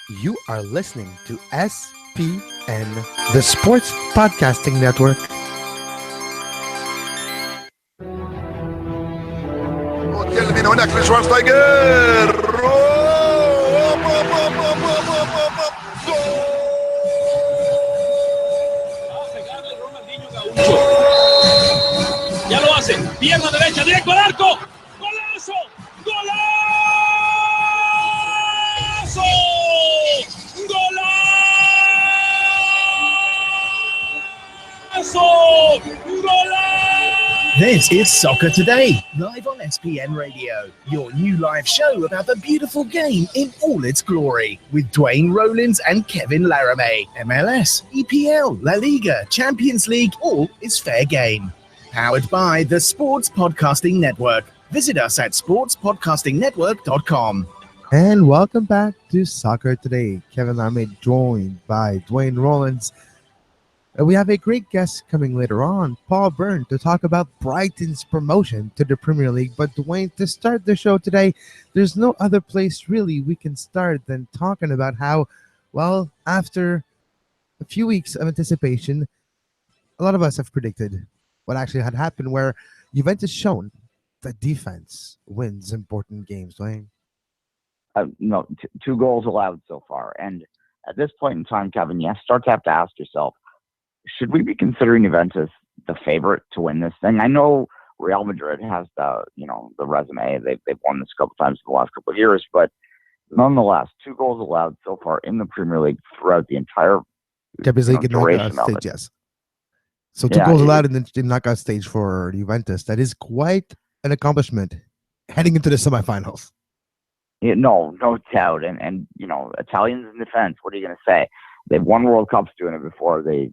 You are listening to SPN, the Sports Podcasting Network. وتكلم من هناك لشوارزنيجر Ya lo hace, pierna derecha, directo al arco, golazo, golazo, golazo, golazo. This is Soccer Today, live on SPN Radio, your new live show about the beautiful game in all its glory, with Duane, Rollins and Kevin Laramee. MLS, EPL, La Liga, Champions League, all is fair game. Powered by the Sports Podcasting Network. Visit us at sportspodcastingnetwork.com. And welcome back to Soccer Today. Kevin Laramee joined by Duane Rollins. And we have a great guest coming later on, Paul Beirne, to talk about Brighton's promotion to the Premier League. But Duane, to start the show today, there's no other place really we can start than talking about how, well, after a few weeks of anticipation, a lot of us have predicted what actually had happened, where Juventus shown that defense wins important games, Duane. No, two goals allowed so far. And at this point in time, Kevin, you start to have to ask yourself, should we be considering Juventus the favorite to win this thing? I know Real Madrid has the resume. They've won this a couple times in the last couple of years, but nonetheless, 2 goals allowed so far in the Premier League throughout the entire Champions League duration of stage, it. yes. So 2 goals allowed in the knockout stage for Juventus. That is quite an accomplishment heading into the semifinals. Yeah, no doubt. And Italians in defense, what are you going to say? They've won World Cups doing it before. They've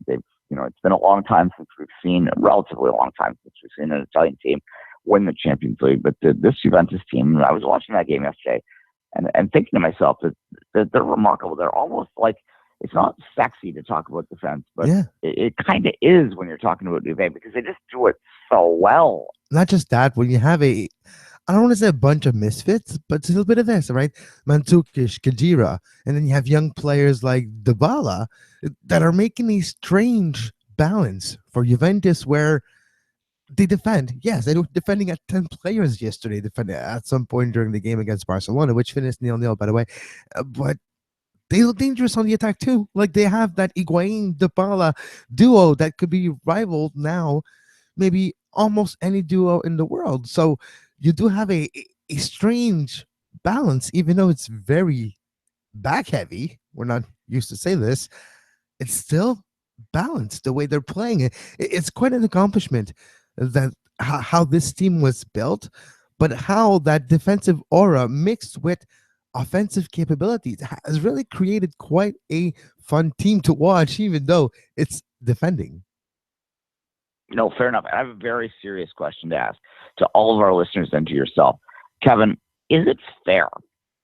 it's been a long time since we've seen, a relatively long time since we've seen an Italian team win the Champions League. But this Juventus team, I was watching that game yesterday and thinking to myself that they're remarkable. They're almost like, it's not sexy to talk about defense, but it kind of is when you're talking about Juve, because they just do it so well. Not just that, when you have I don't want to say a bunch of misfits, but it's a little bit of this, right? Mandzukic, Khedira, and then you have young players like Dybala that are making a strange balance for Juventus where they defend. Yes, they were defending at 10 players yesterday, defending at some point during the game against Barcelona, which finished 0-0, by the way. But they look dangerous on the attack too. Like, they have that Higuain-Dybala duo that could be rivaled now, maybe almost any duo in the world. So you do have a strange balance, even though it's very back heavy. We're not used to say this. It's still balanced the way they're playing it. It's quite an accomplishment that how this team was built, but how that defensive aura mixed with offensive capabilities has really created quite a fun team to watch, even though it's defending. No, fair enough. I have a very serious question to ask to all of our listeners and to yourself. Kevin, is it fair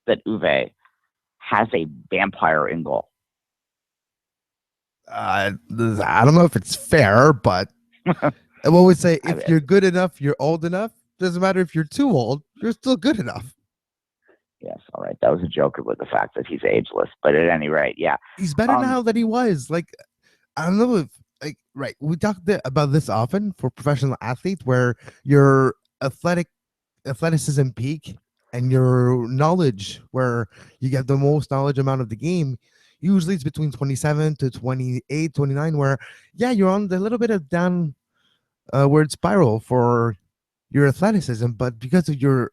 that Uwe has a vampire in goal? I don't know if it's fair, but I always say, if you're good enough, you're old enough. Doesn't matter if you're too old, you're still good enough. Yes, all right. That was a joke about the fact that he's ageless, but at any rate, yeah. He's better now than he was. Like, I don't know if, right. We talked about this often for professional athletes, where your athleticism peak and your knowledge, where you get the most knowledge amount of the game, usually it's between 27 to 28, 29, where, you're on the little bit of downward spiral for your athleticism, but because of your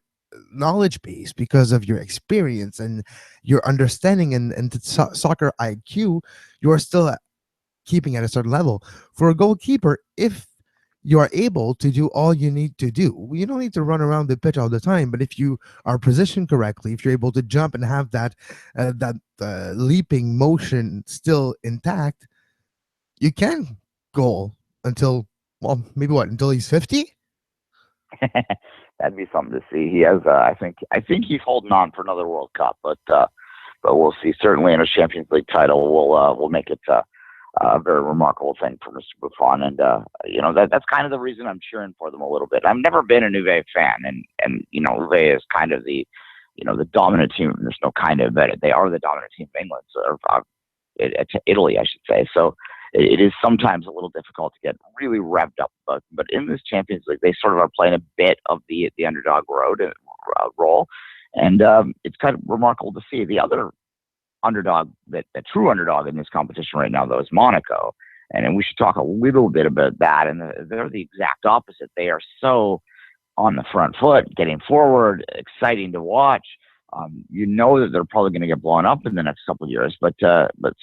knowledge base, because of your experience and your understanding and the soccer IQ, you are still keeping at a certain level. For a goalkeeper, if you are able to do all you need to do, you don't need to run around the pitch all the time, but if you are positioned correctly, if you're able to jump and have that leaping motion still intact, you can goal until, well, maybe until he's 50. That'd be something to see. He has, I think he's holding on for another World Cup, but we'll see. Certainly in a Champions League title, we'll make it a very remarkable thing for Mr. Buffon, and that's kind of the reason I'm cheering for them a little bit. I've never been a Juve fan, and Juve is kind of the the dominant team. There's no kind of, but they are the dominant team of England, so Italy, I should say. So it is sometimes a little difficult to get really revved up. But in this Champions League, they sort of are playing a bit of the underdog role, and it's kind of remarkable to see. The other underdog, the true underdog in this competition right now, though, is Monaco. And we should talk a little bit about that. And they're the exact opposite. They are so on the front foot, getting forward, exciting to watch. That they're probably going to get blown up in the next couple of years, but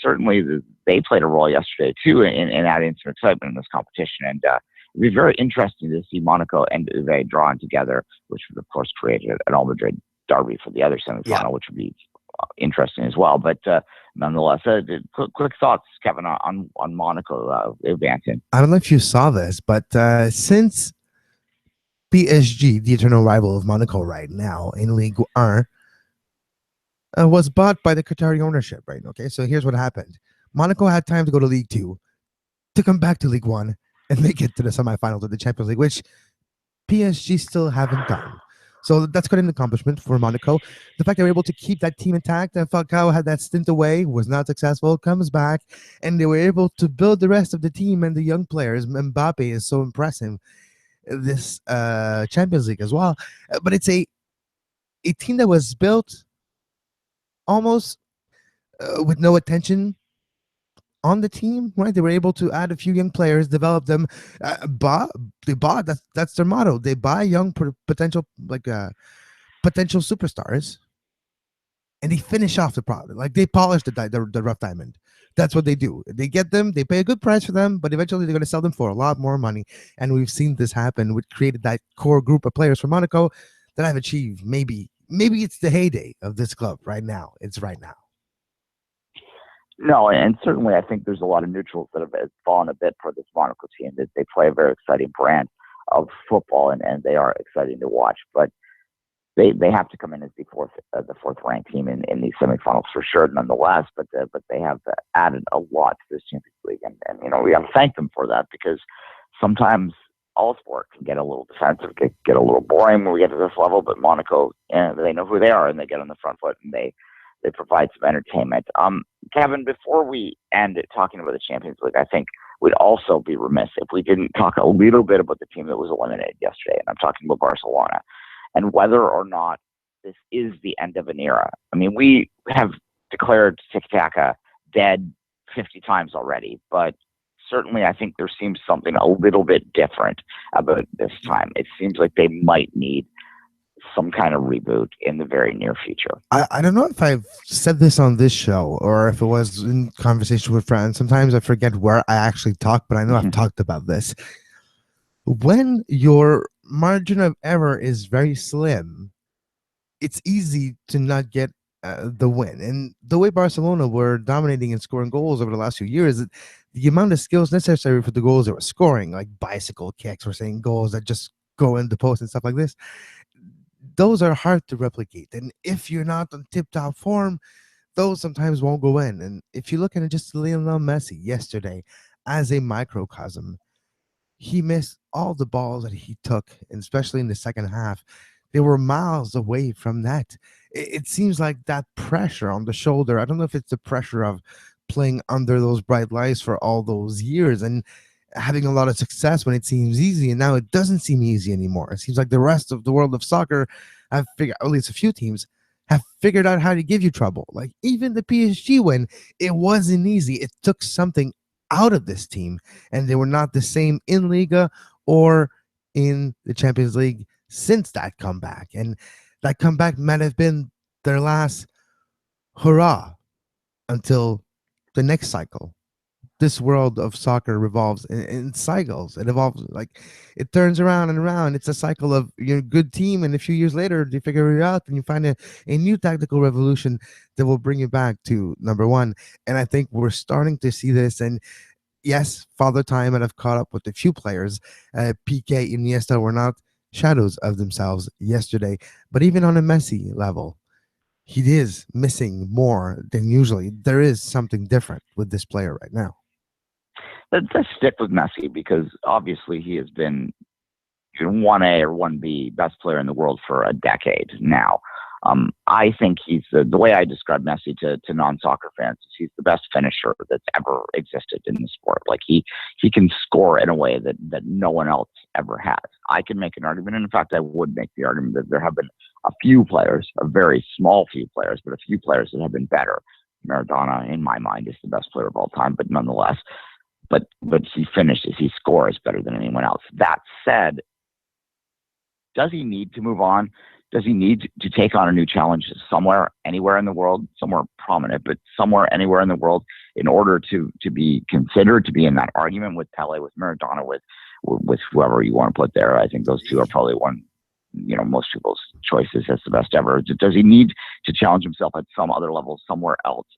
certainly they played a role yesterday too in adding some excitement in this competition. And it'd be very interesting to see Monaco and Uve drawn together, which would of course create an All Madrid derby for the other semifinal, which would be interesting as well. But nonetheless, quick thoughts, Kevin, on Monaco advancing. I don't know if you saw this, but since PSG, the eternal rival of Monaco right now in Ligue 1, was bought by the Qatari ownership, right? Okay, so here's what happened. Monaco had time to go to League 2, to come back to League 1, and make it to the semifinals of the Champions League, which PSG still haven't done. So that's quite an accomplishment for Monaco. The fact they were able to keep that team intact, and Falcao had that stint away, was not successful, comes back, and they were able to build the rest of the team and the young players. Mbappe is so impressive this Champions League as well. But it's a team that was built almost with no attention on the team, right? They were able to add a few young players, develop them. They bought. That's their motto. They buy young potential superstars, and they finish off the product. Like they polish the rough diamond. That's what they do. They get them. They pay a good price for them, but eventually they're going to sell them for a lot more money. And we've seen this happen, which created that core group of players for Monaco that have achieved maybe it's the heyday of this club right now. It's right now. No, and certainly I think there's a lot of neutrals that have fallen a bit for this Monaco team. That they play a very exciting brand of football, and they are exciting to watch. But they have to come in as the fourth ranked team in these semifinals for sure, nonetheless. But they have added a lot to this Champions League, and we have to thank them for that, because sometimes all sport can get a little defensive, get a little boring when we get to this level. But Monaco, they know who they are, and they get on the front foot, and they provide some entertainment. Kevin, before we end talking about the Champions League, I think we'd also be remiss if we didn't talk a little bit about the team that was eliminated yesterday. And I'm talking about Barcelona, and whether or not this is the end of an era. I mean, we have declared tiki-taka dead 50 times already, but certainly I think there seems something a little bit different about this time. It seems like they might need some kind of reboot in the very near future. I don't know if I've said this on this show or if it was in conversation with friends. Sometimes I forget where I actually talk, but I know I've talked about this. When your margin of error is very slim, it's easy to not get the win. And the way Barcelona were dominating and scoring goals over the last few years, the amount of skills necessary for the goals they were scoring, like bicycle kicks, we're saying goals that just go in the post and stuff like this, those are hard to replicate. And if you're not on tip-top form, those sometimes won't go in. And if you look at it, just Lionel Messi yesterday as a microcosm, he missed all the balls that he took, and especially in the second half. They were miles away from that. It seems like that pressure on the shoulder, I don't know if it's the pressure of playing under those bright lights for all those years and having a lot of success when it seems easy, and now it doesn't seem easy anymore. It seems like the rest of the world of soccer have figured, at least a few teams, have figured out how to give you trouble. Like even the PSG win, it wasn't easy. It took something out of this team, and they were not the same in Liga or in the Champions League since that comeback. And that comeback might have been their last hurrah until the next cycle. This world of soccer revolves in cycles. It evolves, like it turns around and around. It's a cycle of your good team, and a few years later you figure it out and you find a new tactical revolution that will bring you back to number one. And I think we're starting to see this. And yes, Father Time might have caught up with a few players. PK, Iniesta were not shadows of themselves yesterday, but even on a Messi level, he is missing more than usually. There is something different with this player right now. Let's stick with Messi, because obviously he has been 1A or 1B best player in the world for a decade now. I think he's the way I describe Messi to non-soccer fans is he's the best finisher that's ever existed in the sport. Like he can score in a way that no one else ever has. I can make an argument, and in fact, I would make the argument that there have been a few players, a very small few players, but a few players that have been better. Maradona, in my mind, is the best player of all time, but nonetheless, but he finishes, he scores better than anyone else. That said, does he need to move on? Does he need to take on a new challenge somewhere, anywhere in the world, somewhere prominent, but somewhere, anywhere in the world, in order to be considered to be in that argument with Pele, with Maradona, with whoever you want to put there? I think those two are probably one, most people's choices as the best ever. Does he need to challenge himself at some other level somewhere else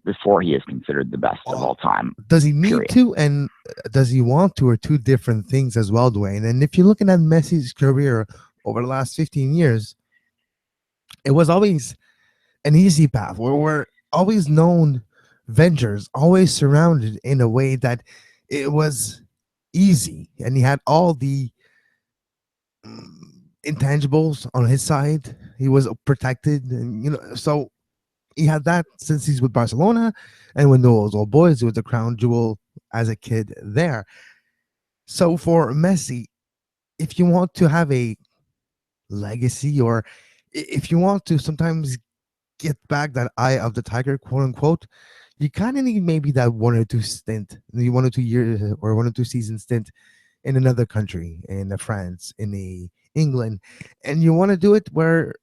before he is considered the best of all time? Does he need to, and does he want to, are two different things as well, Duane. And if you're looking at Messi's career over the last 15 years, it was always an easy path where we're always known ventures, always surrounded in a way that it was easy, and he had all the intangibles on his side. He was protected, and so he had that since he's with Barcelona, and when those old boys, he was the crown jewel as a kid there. So for Messi, if you want to have a legacy, or if you want to sometimes get back that eye of the tiger, quote unquote, you kind of need maybe that 1 or 2 stint, 1 or 2 years or 1 or 2 season stint in another country, in France, in England, and you want to do it where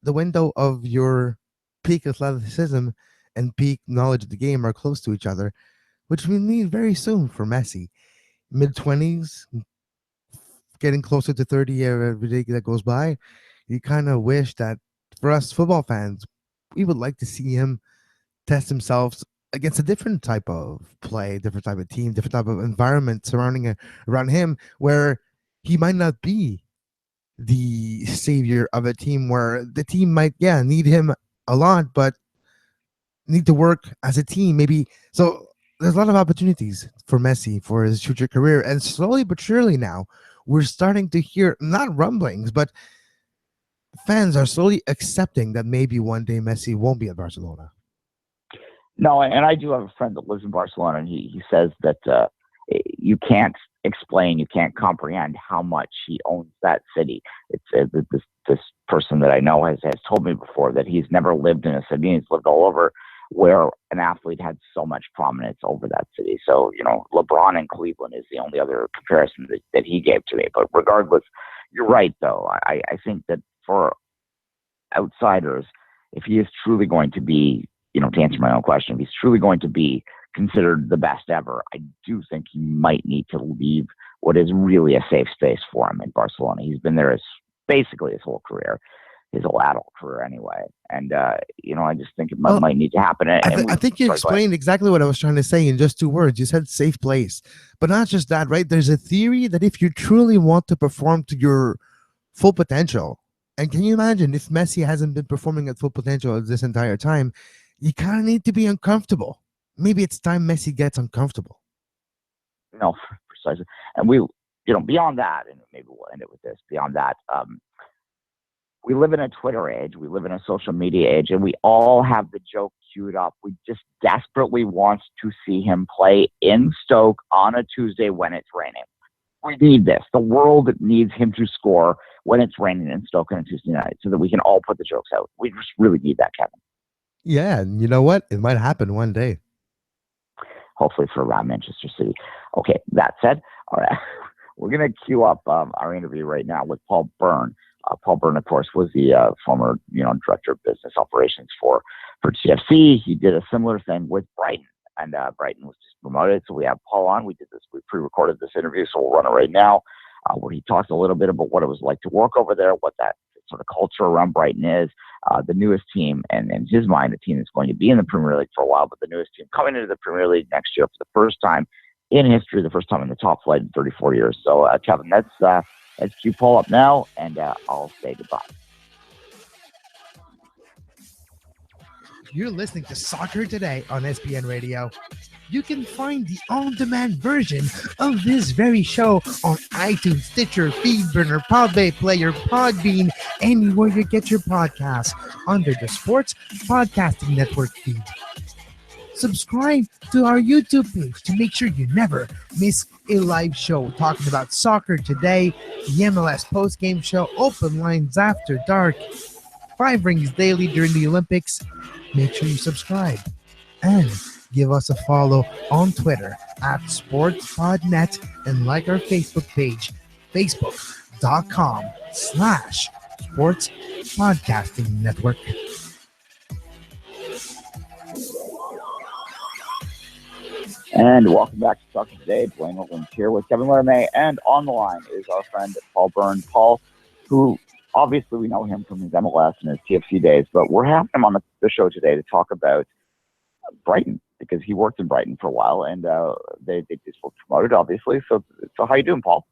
the window of your peak athleticism and peak knowledge of the game are close to each other, which we need very soon for Messi. Mid-20s, getting closer to 30 every day that goes by. You kind of wish that for us football fans, we would like to see him test himself against a different type of play, different type of team, different type of environment surrounding around him, where he might not be the savior of a team, where the team might need him a lot, but need to work as a team maybe. So there's a lot of opportunities for Messi for his future career, and slowly but surely now we're starting to hear, not rumblings, but fans are slowly accepting that maybe one day Messi won't be at Barcelona. No, and I do have a friend that lives in Barcelona, and he says that you can't explain, you can't comprehend how much he owns that city. It's this person that I know has told me before that he's never lived in a city, he's lived all over, where an athlete had so much prominence over that city. So, LeBron in Cleveland is the only other comparison that he gave to me. But regardless, you're right, though. I think that for outsiders, if he is truly going to be, to answer my own question, if he's truly going to be considered the best ever, I do think he might need to leave what is really a safe space for him in Barcelona. He's been there basically his whole career, his whole adult career anyway. And, I just think it might need to happen. I think you explained exactly what I was trying to say in just 2 words. You said safe place, but not just that, right? There's a theory that if you truly want to perform to your full potential, and can you imagine if Messi hasn't been performing at full potential this entire time, you kind of need to be uncomfortable. Maybe it's time Messi gets uncomfortable. No, precisely. And we, beyond that, and maybe we'll end it with this, beyond that, we live in a Twitter age, we live in a social media age, and we all have the joke queued up. We just desperately want to see him play in Stoke on a Tuesday when it's raining. We need this. The world needs him to score when it's raining in Stoke on a Tuesday night so that we can all put the jokes out. We just really need that, Kevin. Yeah, and you know what? It might happen one day. Hopefully for around Manchester City. Okay, that said, all right, we're going to queue up our interview right now with Paul Beirne. Paul Beirne, of course, was the former, director of business operations for TFC. He did a similar thing with Brighton, and Brighton was just promoted. So we have Paul on. We pre-recorded this interview, so we'll run it right now, where he talked a little bit about what it was like to work over there, what that sort of culture around Brighton is, the newest team, and in his mind, a team that's going to be in the Premier League for a while, but the newest team coming into the Premier League next year for the first time in history, the first time in the top flight in 34 years. So, Kevin, let's cue Paul up now, and I'll say goodbye. You're listening to Soccer Today on SPN Radio. You can find the on-demand version of this very show on iTunes, Stitcher, Feedburner, Podbay Player, Podbean, anywhere you get your podcasts under the Sports Podcasting Network feed. Subscribe to our YouTube page to make sure you never miss a live show talking about soccer today, the MLS postgame show, open lines after dark, 5 rings daily during the Olympics. Make sure you subscribe and give us a follow on Twitter at SportsPodNet and like our Facebook page, facebook.com/Sports Podcasting Network. And welcome back to Talking Today. Duane Rollins here with Kevin Laramee, and on the line is our friend Paul Beirne. Paul, who obviously we know him from his MLS and his TFC days, but we're having him on the show today to talk about Brighton, because he worked in Brighton for a while, and they just were promoted, obviously. So how you doing, Paul?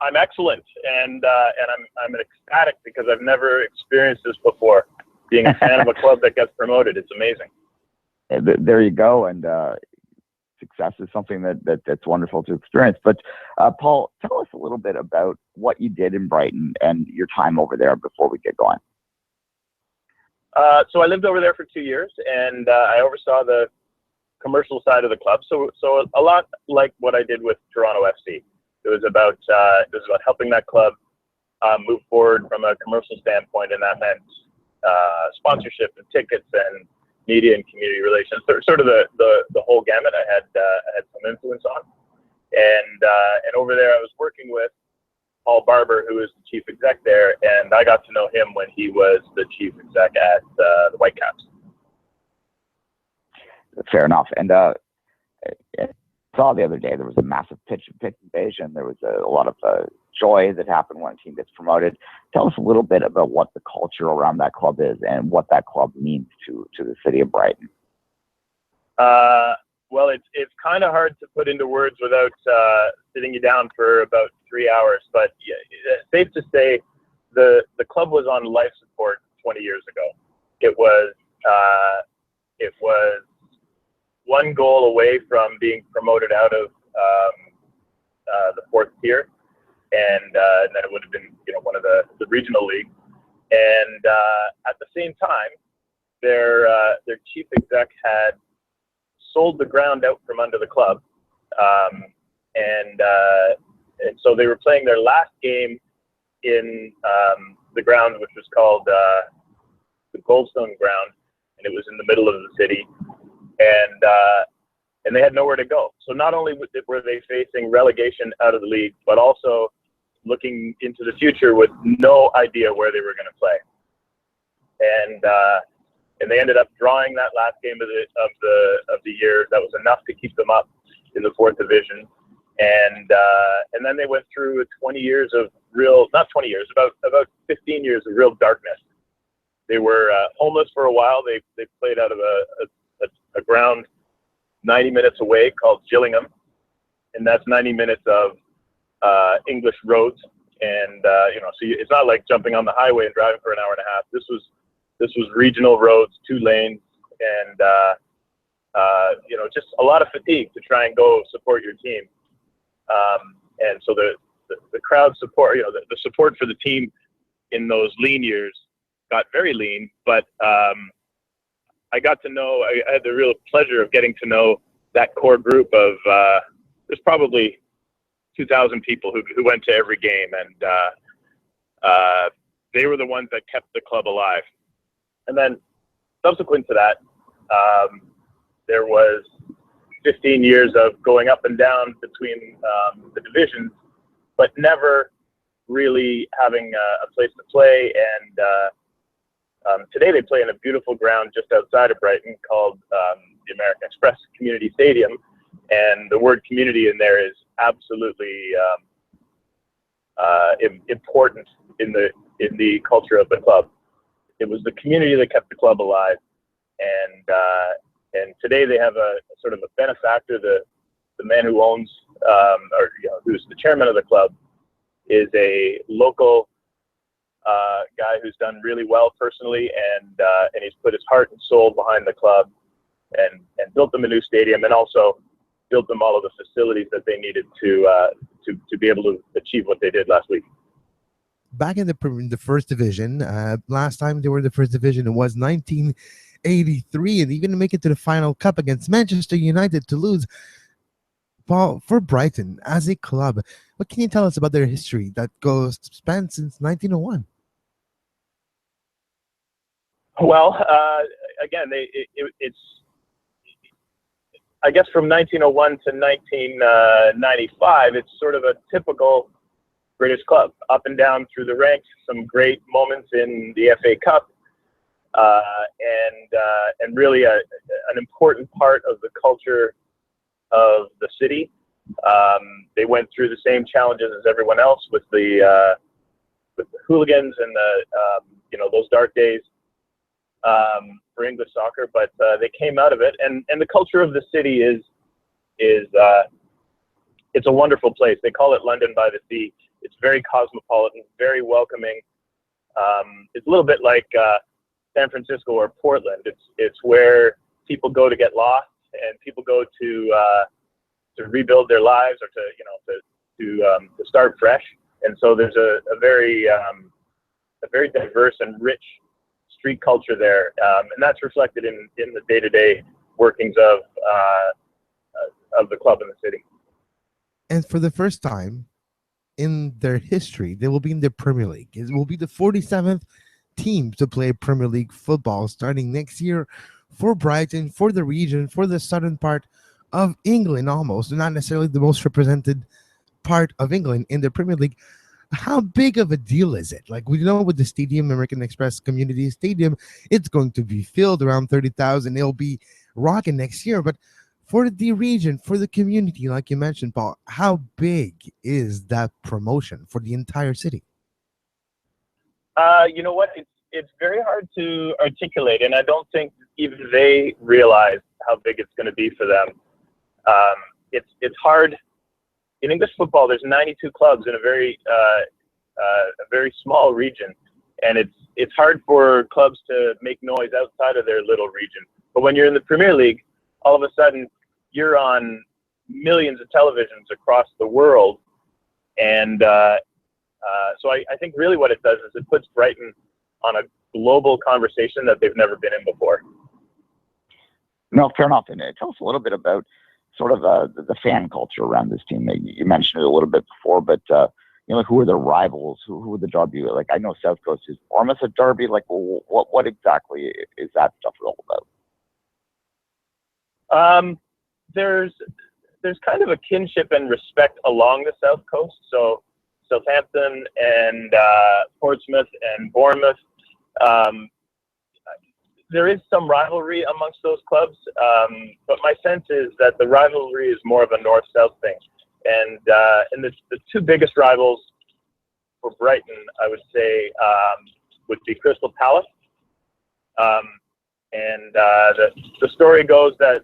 I'm excellent, and I'm ecstatic because I've never experienced this before. Being a fan of a club that gets promoted, it's amazing. There you go, and success is something that's wonderful to experience. But Paul, tell us a little bit about what you did in Brighton and your time over there before we get going. So I lived over there for 2 years, and I oversaw the commercial side of the club. So a lot like what I did with Toronto FC. It was about helping that club move forward from a commercial standpoint, and that meant sponsorship and tickets and media and community relations. Sort of the whole gamut. I had some influence on, and over there I was working with Paul Barber, who is the chief exec there, and I got to know him when he was the chief exec at the Whitecaps. Fair enough. And I saw the other day there was a massive pitch invasion. There was a lot of joy that happened when a team gets promoted. Tell us a little bit about what the culture around that club is and what that club means to the city of Brighton. Well, it's kind of hard to put into words without sitting you down for about 3 hours. But yeah, it's safe to say the club was on life support 20 years ago. It was one goal away from being promoted out of the fourth tier, and then it would have been one of the regional leagues. And at the same time, their chief exec had sold the ground out from under the club, and so they were playing their last game in the ground, which was called the Goldstone Ground, and it was in the middle of the city, and they had nowhere to go. So not only were they facing relegation out of the league, but also looking into the future with no idea where they were going to play, and they ended up drawing that last game of the year. That was enough to keep them up in the fourth division, and then they went through 20 years of about 15 years of real darkness. They were homeless for a while. They played out of a ground 90 minutes away called Gillingham, and that's 90 minutes of English roads, and so it's not like jumping on the highway and driving for an hour and a half. This was regional roads, 2 lanes, and just a lot of fatigue to try and go support your team. And so the crowd support, the support for the team in those lean years got very lean. But I had the real pleasure of getting to know that core group of there's probably 2,000 people who went to every game, and they were the ones that kept the club alive. And then subsequent to that, there was 15 years of going up and down between the divisions, but never really having a place to play. And today they play in a beautiful ground just outside of Brighton called the American Express Community Stadium. And the word community in there is absolutely important in the culture of the club. It was the community that kept the club alive, and today they have a sort of a benefactor. The man who owns who's the chairman of the club is a local guy who's done really well personally, and he's put his heart and soul behind the club, and built them a new stadium, and also built them all of the facilities that they needed to be able to achieve what they did last week. Back in the first division, last time they were in the first division, it was 1983, and even to make it to the final cup against Manchester United to lose. Paul, for Brighton as a club, what can you tell us about their history that spans since 1901? Well, again, it's I guess from 1901 to 1995, it's sort of a typical British club, up and down through the ranks. Some great moments in the FA Cup, and really an important part of the culture of the city. They went through the same challenges as everyone else with the hooligans and those dark days for English soccer, but they came out of it, and the culture of the city is it's a wonderful place. They call it London by the Sea. It's very cosmopolitan, very welcoming. It's a little bit like San Francisco or Portland. It's where people go to get lost, and people go to rebuild their lives, or to start fresh. And so there's a very diverse and rich street culture there, and that's reflected in the day-to-day workings of the club in the city. And for the first time in their history, they will be in the Premier League. It will be the 47th team to play Premier League football starting next year for Brighton, for the region, for the southern part of England, almost not necessarily the most represented part of England in the Premier League. How big of a deal is it? Like, we know with the stadium, American Express Community Stadium, it's going to be filled around 30,000. It'll be rocking next year. But for the region, for the community, like you mentioned, Paul, how big is that promotion for the entire city? You know what? It's very hard to articulate, and I don't think even they realize how big it's going to be for them. It's hard. In English football, there's 92 clubs in a very small region, and it's hard for clubs to make noise outside of their little region. But when you're in the Premier League, all of a sudden you're on millions of televisions across the world, and so I think really what it does is it puts Brighton on a global conversation that they've never been in before. No, fair enough. And tell us a little bit about sort of the fan culture around this team. You mentioned it a little bit before, but who are their rivals? Who are the Derby? Like, I know South Coast is almost a Derby. Like, what exactly is that stuff all about? There's kind of a kinship and respect along the South Coast. So Southampton and Portsmouth and Bournemouth. There is some rivalry amongst those clubs, but my sense is that the rivalry is more of a north-south thing. And the two biggest rivals for Brighton, I would say, would be Crystal Palace. And the story goes that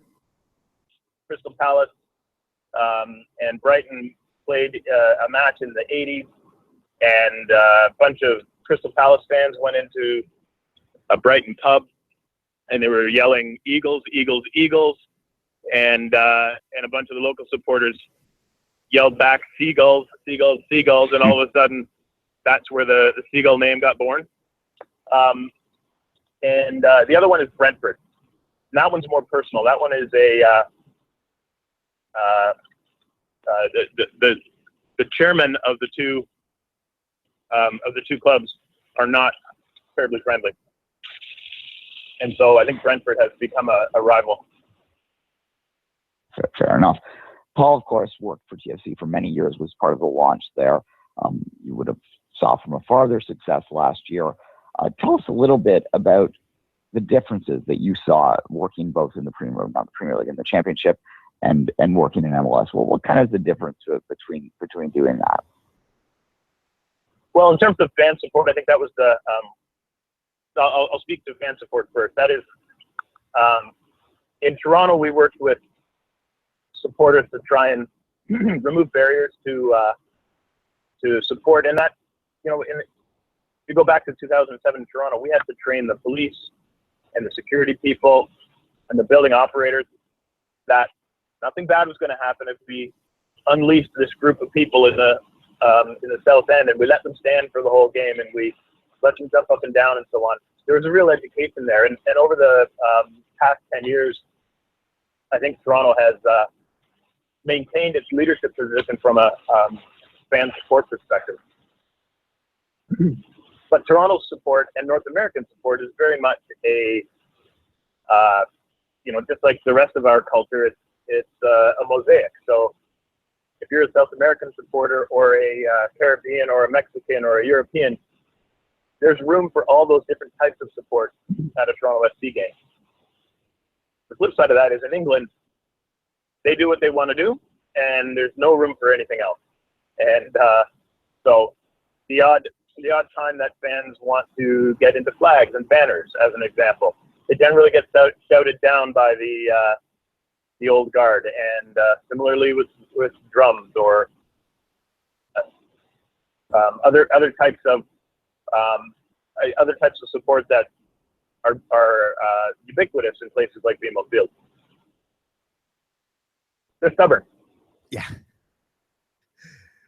Crystal Palace and Brighton played a match in the 80s, and a bunch of Crystal Palace fans went into a Brighton pub, and they were yelling "Eagles, Eagles, Eagles," and a bunch of the local supporters yelled back "Seagulls, Seagulls, Seagulls," and all of a sudden, that's where the Seagull name got born. And the other one is Brentford. And that one's more personal. That one is the chairman of the two clubs are not terribly friendly. And so I think Brentford has become a rival. Fair enough. Paul, of course, worked for TFC for many years, was part of the launch there. You would have saw from afar their success last year. Tell us a little bit about the differences that you saw working both in the Premier League and the Championship, and working in MLS. Well, what kind of the difference between doing that? Well, in terms of fan support, I think that was I'll speak to fan support first. That is, in Toronto, we worked with supporters to try and remove barriers to support. And that, if you go back to 2007 in Toronto, we had to train the police and the security people and the building operators that nothing bad was going to happen if we unleashed this group of people in the South End and we let them stand for the whole game and we let them jump up and down and so on. There was a real education there. And over the past 10 years, I think Toronto has maintained its leadership position from a fan support perspective. But Toronto's support and North American support is very much a, just like the rest of our culture, it's a mosaic. So if you're a South American supporter or a Caribbean or a Mexican or a European, there's room for all those different types of support at a Toronto FC game. The flip side of that is in England, they do what they want to do, and there's no room for anything else. And so the odd time that fans want to get into flags and banners, as an example, it generally gets shouted down by the old guard, and similarly with drums or other types of support that are ubiquitous in places like BMO Field. They're stubborn. Yeah.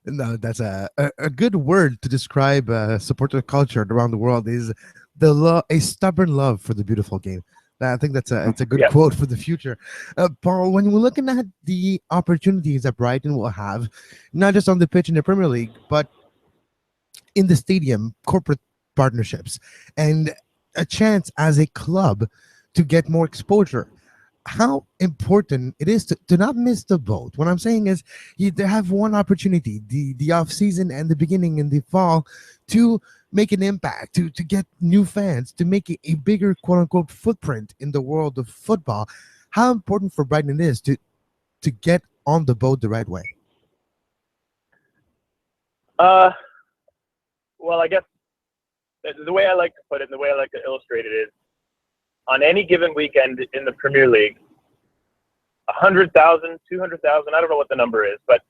No, that's a good word to describe supporter culture around the world is a stubborn love for the beautiful game. I think it's a good quote for the future. Paul, when we're looking at the opportunities that Brighton will have, not just on the pitch in the Premier League, but in the stadium, corporate partnerships, and a chance as a club to get more exposure, how important it is to not miss the boat. What I'm saying is they have one opportunity, the off season and the beginning in the fall, to make an impact, to get new fans, to make a bigger quote unquote footprint in the world of football. How important for Brighton it is to get on the boat the right way. Well, I guess the way I like to put it and the way I like to illustrate it is, on any given weekend in the Premier League, 100,000, 200,000, I don't know what the number is, but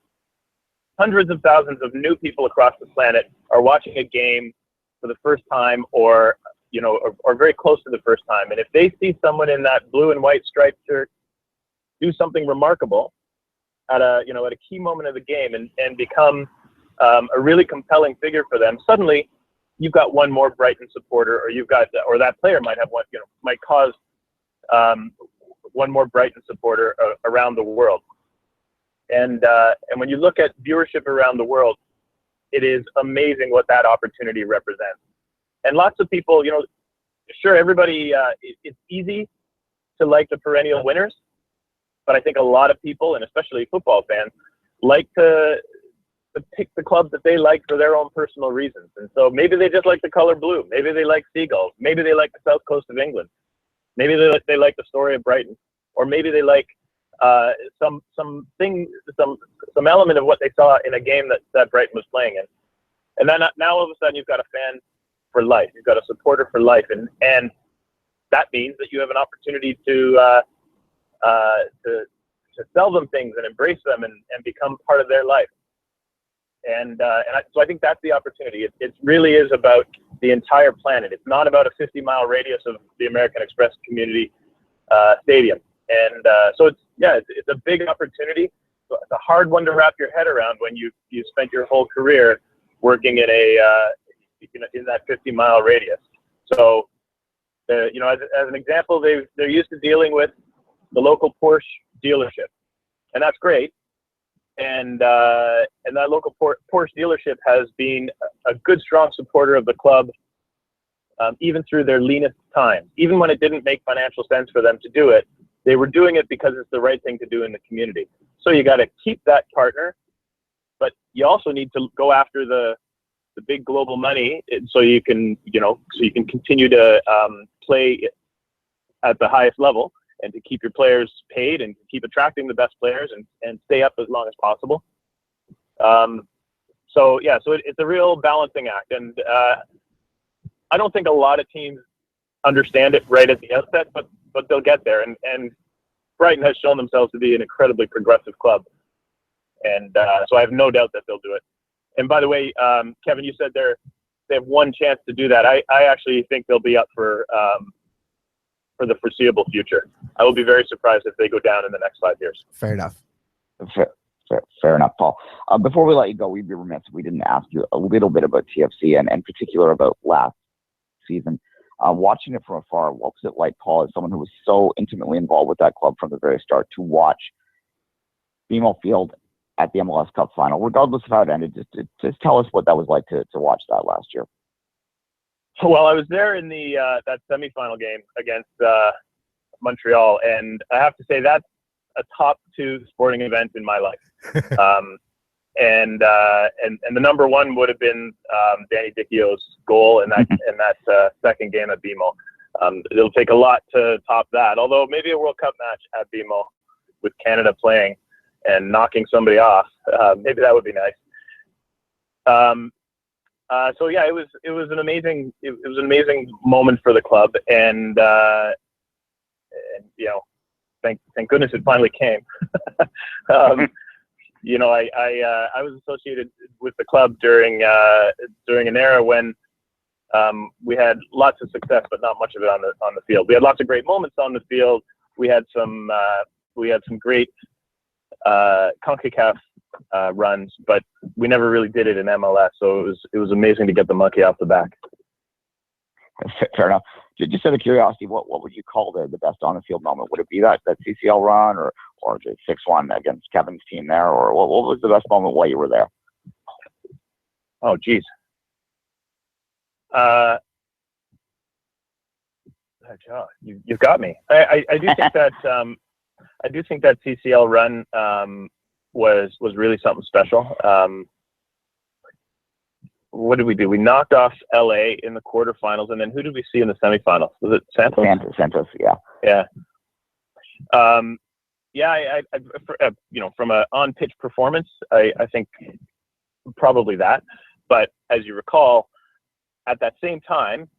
hundreds of thousands of new people across the planet are watching a game for the first time or very close to the first time. And if they see someone in that blue and white striped shirt do something remarkable at a key moment of the game and become a really compelling figure for them, suddenly you've got one more Brighton supporter, or that player might have one, might cause one more Brighton supporter around the world. And when you look at viewership around the world, it is amazing what that opportunity represents. And lots of people, sure, everybody, it's easy to like the perennial winners, but I think a lot of people, and especially football fans, like to pick the clubs that they like for their own personal reasons. And so maybe they just like the color blue. Maybe they like seagulls. Maybe they like the south coast of England. Maybe they like the story of Brighton. Or maybe they like some element of what they saw in a game that Brighton was playing in. And then now all of a sudden you've got a fan for life. You've got a supporter for life. And that means that you have an opportunity to sell them things and embrace them and become part of their life. So I think that's the opportunity. It really is about the entire planet. It's not about a 50-mile radius of the American Express Community Stadium. And so it's a big opportunity. It's a hard one to wrap your head around when you spent your whole career working in in that 50-mile radius. So as an example, they're used to dealing with the local Porsche dealership, and that's great. And that local Porsche dealership has been a good, strong supporter of the club, even through their leanest times. Even when it didn't make financial sense for them to do it, they were doing it because it's the right thing to do in the community. So you got to keep that partner, but you also need to go after the big global money, so you can continue to play at the highest level, and to keep your players paid and keep attracting the best players and stay up as long as possible. So it's a real balancing act. And I don't think a lot of teams understand it right at the outset, but they'll get there. And Brighton has shown themselves to be an incredibly progressive club. And so I have no doubt that they'll do it. And by the way, Kevin, you said they have one chance to do that. I actually think they'll be up for for the foreseeable future. I will be very surprised if they go down in the next 5 years. Fair enough. Fair enough, Paul. Before we let you go, we'd be remiss if we didn't ask you a little bit about TFC and in particular about last season. Watching it from afar, what was it like, Paul, as someone who was so intimately involved with that club from the very start, to watch BMO Field at the MLS Cup final, regardless of how it ended? Just tell us what that was like to watch that last year. Well, I was there in the that semifinal game against Montreal, and I have to say that's a top 2 sporting event in my life. And the number one would have been Danny Dichio's goal in that second game at BMO. It'll take a lot to top that. Although maybe a World Cup match at BMO with Canada playing and knocking somebody off, maybe that would be nice. So yeah, it was an amazing moment for the club, and you know, thank goodness it finally came. You know, I was associated with the club during an era when we had lots of success, but not much of it on the field. We had lots of great moments on the field. We had some great CONCACAF runs, but we never really did it in MLS. So it was amazing to get the monkey off the back. Fair enough. Just out of curiosity, what would you call the best on the field moment? Would it be that CCL run or the 6-1 against Kevin's team there, or what was the best moment while you were there? Oh, geez. You've got me. I do think that CCL run was really something special. What did we do? We knocked off LA in the quarterfinals, and then who did we see in the semifinals? Was it Santos? Santos, yeah. Yeah. I you know, from an on-pitch performance, I think probably that. But as you recall, at that same time,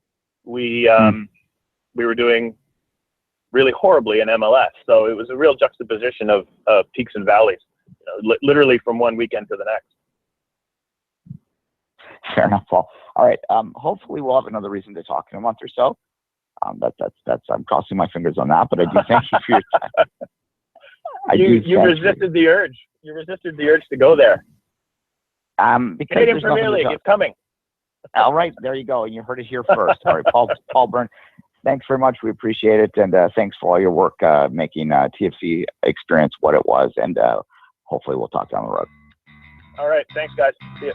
we were doing really horribly in MLS. So it was a real juxtaposition of peaks and valleys, you know, literally from one weekend to the next. Fair enough, Paul. All right. Hopefully we'll have another reason to talk in a month or so. That's I'm crossing my fingers on that, but I do thank you for your time. You resisted the urge. You resisted the urge to go there. Because Canadian Premier League is coming. All right, there you go. You heard it here first. All right, Paul Beirne, thanks very much. We appreciate it, and thanks for all your work making TFC experience what it was. And hopefully we'll talk down the road. All right, thanks, guys. See you.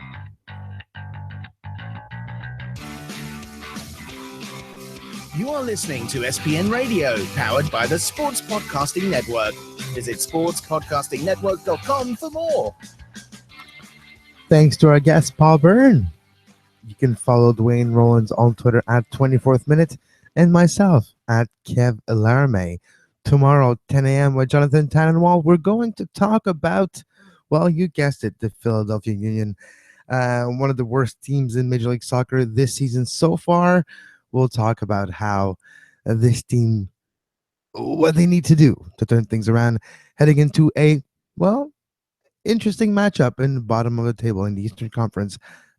You are listening to SPN Radio, powered by the Sports Podcasting Network. Visit sportspodcastingnetwork.com for more. Thanks to our guest, Paul Beirne. You can follow Duane Rollins on Twitter at 24th Minute and myself at Kev Laramee. Tomorrow, 10 a.m. with Jonathan Tannenwald, we're going to talk about, well, you guessed it, the Philadelphia Union, one of the worst teams in Major League Soccer this season so far. We'll talk about how this team, what they need to do to turn things around, heading into a, well, interesting matchup in the bottom of the table in the Eastern Conference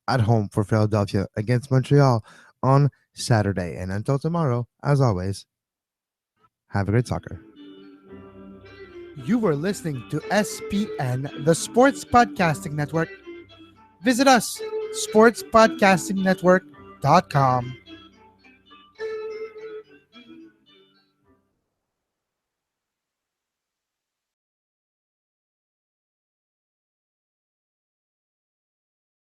at home for Philadelphia against Montreal on Saturday. And until tomorrow, as always, have a great soccer. You were listening to SPN, the Sports Podcasting Network. Visit us, sportspodcastingnetwork.com.